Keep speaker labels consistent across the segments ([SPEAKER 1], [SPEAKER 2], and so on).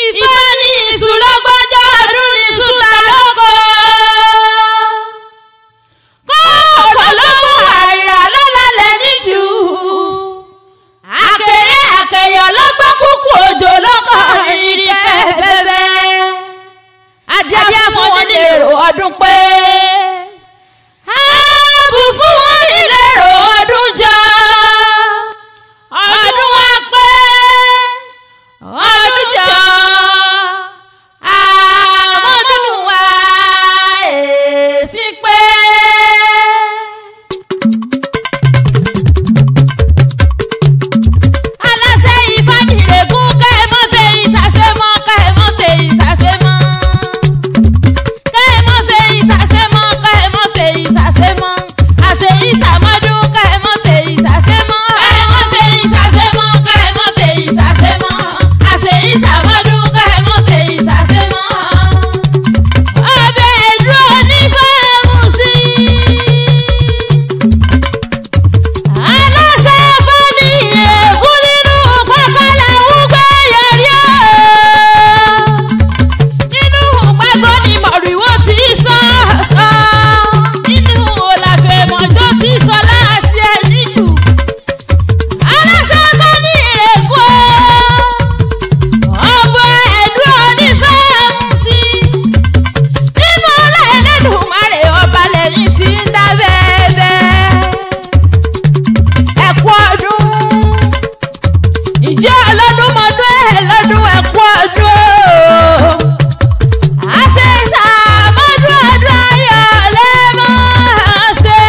[SPEAKER 1] Ifá ní iṣu lọ́gbọ́jọ́ ọdún ní iṣu ta lóko. Kókò lọ́wọ́ àìrà lọ́lálẹ̀ níjù. Àkèrè àkèyàn lọ́gbọ́ kúkú òjò lọ́kọ̀ ìrìnkẹ́ bẹ́bẹ́. Adé fún wọn ní èrò ọdún pé. Ààbò fún wọn ní èrò ọdún jọ. Ọdún wa pé. Ọdún jọ. Àmọ́dún wa èsì pé. Aláṣẹ Ifá nìrègún kẹ́ ẹ mọ́ fẹ́ ìsàsẹ́mọ́ kẹ́ ẹ mọ́ fẹ́ ìsàsẹ́mọ́. Kẹ́ ẹ mọ́ fẹ́ ìsàsẹ́mọ́ kẹ́ ẹ mọ́ fẹ́ ìsàsẹ́mọ́. Àṣẹ ìsàmọ́dún kẹ́ ẹ mọ́ fẹ́ ìsàsẹ́mọ́. Kẹ́ ẹ mọ́ fẹ́ ìsàsẹ́mọ́ kẹ́ ẹ mọ́ fẹ́ ìsàsẹ́mọ́. Àṣẹ ìsàmọ́dún kẹ́ ẹ mọ́ fẹ́ ìsàsẹ́mọ́. Ọbẹ̀ ẹ̀dùn onífàmù sí. Aláṣẹ fúnni ègún nínú pápálẹ̀ ń gbé yọrí o. Nínú pàgọ́ ni mọ̀rìwó ti sọ. Nínú òlàfẹ́ mọ̀jọ́ ti sọ láti ẹni jù. Aláṣẹ fúnni ègún ọbẹ̀ ẹ̀dùn onífàmù sí. Nínú ọlá Ẹlẹ́dùmarè ọba lẹ́yìn tí ń dá bẹ́ẹ̀bẹ́. Ẹ̀kú ọdún ìjẹ́ ọlọ́dúnmọ́dún ẹ̀ lọ́dún ẹ̀kú ọdún. Àṣẹ ìsàmọ́dún ọdún ayọ̀ lẹ́mọ́ ṣe.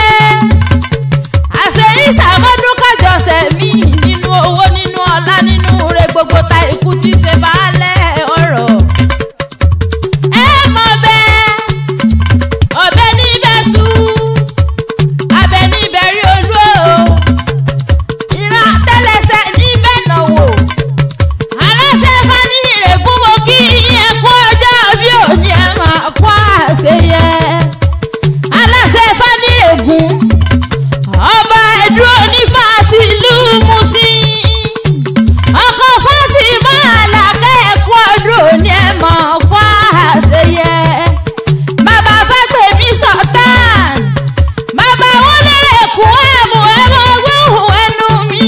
[SPEAKER 1] Àṣẹ ìsàmọ́dún kájọsẹ̀ mi nínú owó nínú ọlá nínú ire gbogbo ta ikú ti ṣe baálẹ̀ ọ̀rọ̀. Ẹ mọ̀ bẹ́ẹ̀ ọbẹ̀ níbẹ̀ sú abẹ níbẹ̀ rí olú o. Ìran àtẹ́lẹsẹ̀ níbẹ̀ náwó. Aláṣẹ fani ìrègùn mo kí ìyẹn kú ọjọ́ bí òní ẹ máa kó àṣeyẹ. Aláṣẹ fani ègún ọba ẹ̀dùn onífà ti ìlú Mùsìn. Ọkọ̀ Fátímà Àlàkẹ́ ẹ̀kú ọdún òní ẹ máa kó àṣeyẹ. Bàbá Fágbèmí Sultan. Bàbá wọn lérè kún ẹ̀mú ẹ̀mọ́ gbóhùn ẹnu mi.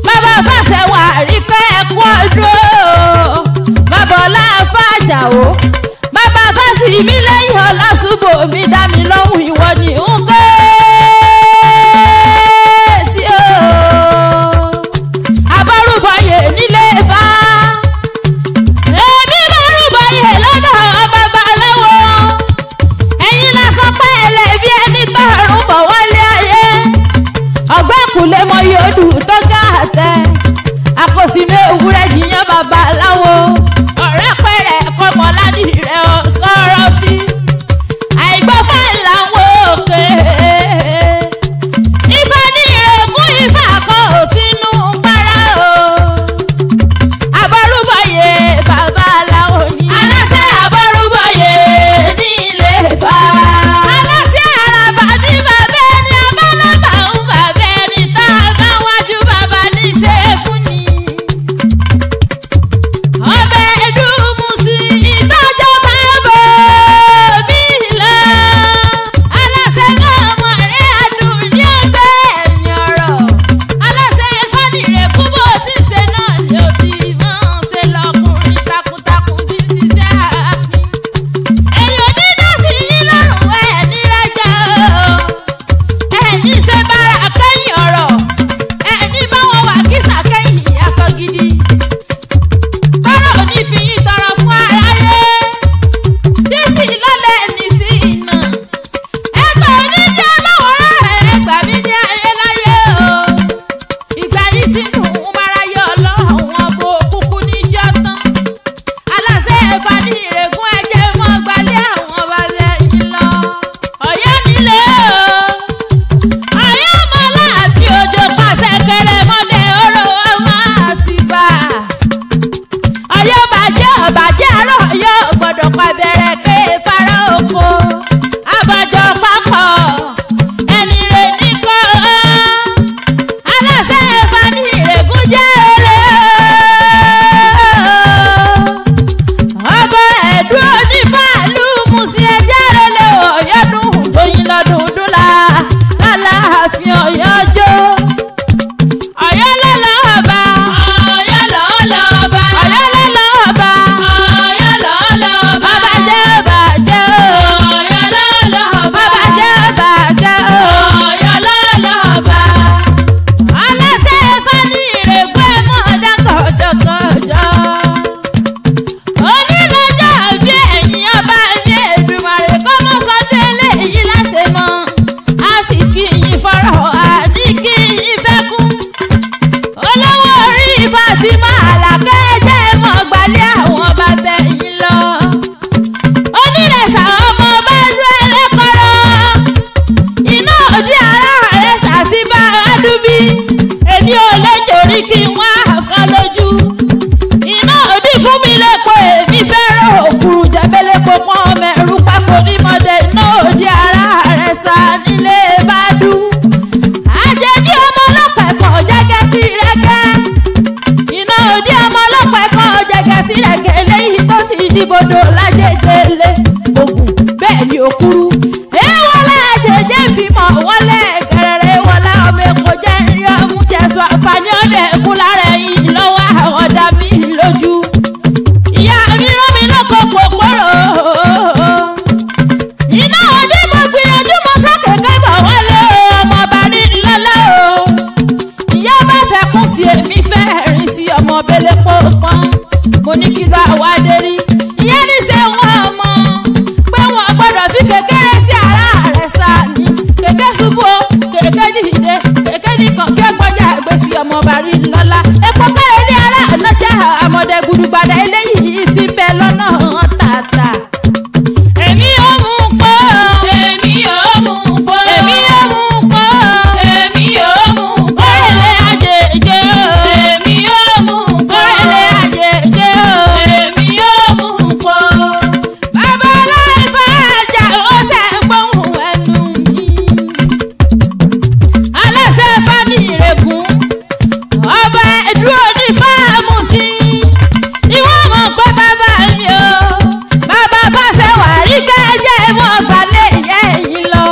[SPEAKER 1] Bàbá Fáṣẹwà rí pé ẹ̀kú ọdún. Bàbá Ọlá Fàjàó. Bàbá Fásìmí lẹ́yìn Ọlásùbò mi dá mi lóhùn ìwọ ni ń ké sí o. Abọ́rúbọyè nílé Ifá. Èmi bọ́rúbọyè lọ́dọ̀ babaláwo. Ẹ̀yin la sọ pé ẹlẹ́bí ẹni tọrùn bọ̀ wálé ayé. Ọ̀gbẹ́kùnlé mọ iye odù tó ga àtẹ. Àkọsínú ewúrẹ́ jiyàn babaláwo. Ọ̀rẹ́ pẹ̀rẹ̀ kọ́mọládì rẹ̀ ọ̀ sọ̀rọ̀ sí. Àìgbọ́fà làwọn òkè. Ifá ní ìrègùn Ifá kọ́ ò sínú gbára o. Abọ́rúbọyè babaláwo ni. Aláṣẹ abọ́rúbọyè ní ilé Ifá. Aláṣẹ àràbà ní bàbá ẹni abálábà ń bàbá ẹni tá a bá wájú bàbá ní ṣe fún ni. ìdìbòdò lájẹjẹlé ògùn bẹ́ẹ̀ ni òkúrú. èèwọ̀lá àjẹjẹ fìmọ̀ wọlé kẹrẹrẹ wọlá ọmọ èkó jẹ́ rí ọmú jẹ̀sùn àǹfààní ọ̀dẹ̀ ẹ̀kú lára ẹ̀yìn lọ́wọ́ àwọn ọ̀dà mi lójú. ìyá mi rán mi lóko pòpòrò. iná òdì mo gbìyànjú mo sá kẹ̀kẹ́ bọ̀ wọlé ọmọ ọba ní lọ́lá o. ìyá bá fẹ́ kún sí èmi fẹ́ rìn sí ọmọ bẹ́lẹ̀ pọ́npọ́n. mo ní kí lọ àwa dé rí. ìyá ní sẹ́ wọ́n ọmọ pé wọ́n gbọ́dọ̀ fi kékeré tí ara rẹ̀ sá ni. kẹ̀kẹ́ ṣubú o kẹ̀kẹ́ dìde kẹ̀kẹ́ nìkan kí ọgbọ́jà gbé sí ọmọ ọba rí lọ́lá. epo kẹ́rẹ́ ní ara ọ̀nàjà àmọ̀dẹ gudugbada eléyìí ti bẹ lọ́nà tààtà. èmi ò mú pọ́ èmi ò mú pọ́ èmi ò mú pọ́ èmi ò mú pọ́ ọ̀rẹ́lẹ̀ àjèjì o èmi ò mú pọ́ ọ̀rẹ́lẹ̀ àjèjì o èmi ò mú pọ́. bàbá aláìfà àjà ó ṣe ń gbóhùn ẹnu mi. aláṣẹ fámi ìrègùn ọba ẹ̀dúró ní fáàmù sí ìwọ́n mọ̀ pé bàbá mi o bàbá bá ṣe wà rí kẹ́jẹ́ mọ́ balẹ̀ ìyá ẹ̀yìn lọ.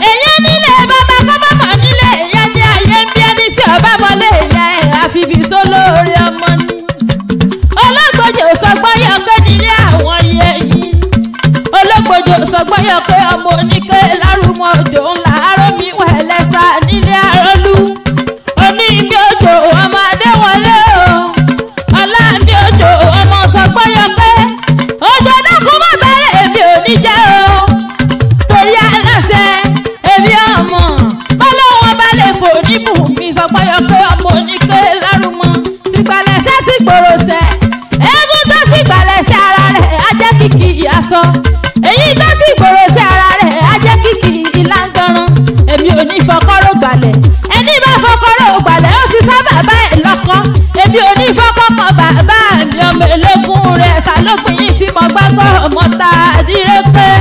[SPEAKER 1] èyí nílé bàbá kọ́mọ́mọ́ nílé ìyá ní ayé ń bí ẹni tí ọba mọ́lé ìyá ẹ̀ àfibì sólórí ọmọ ni. olóògbòjò sọgbọ́n yọ pé nílé àwọn iye yìí olóògbòjò sọgbọ́n yọ pé ọmọ oníke lárúmọ òjò ńlá arómi wẹ̀lẹ́sà nílé arólú. oní mi òjò ọmọ adéwọlé o ọlá mi òjò ọmọ sọgbọ́n yọ pé òjò dákun má bẹ̀rẹ̀ èmi ò ní jẹ́ o. torí aláṣẹ èmi ọmọ bọ́lọ́wọ́n bá lè fò níbù mi sọgbọ́n yọ pé ọmọ oníke lárúmọ ti gbalẹ̀ṣẹ́ ti gbòròṣẹ́ eégún tó ti gbalẹ̀ṣẹ́ ara rẹ̀ á jẹ́ kìkì aṣọ èyí tó ti gbòròṣẹ́ ara rẹ̀ á jẹ́ kìkì ìlàngànràn. èmi ò ní fọkọ́rọ́ gbalẹ̀ ẹni bá fọkọ́rọ́ gbalẹ̀ ó ti sá bàbá ẹ̀ lọ́kọ́. èmi ò ní fọkọ́kọ́ bàbá mi ọmọ elégún rẹ̀ sálópin yìí tí mo gbàgbọ́ ọmọ ta àdírẹ́pẹ́.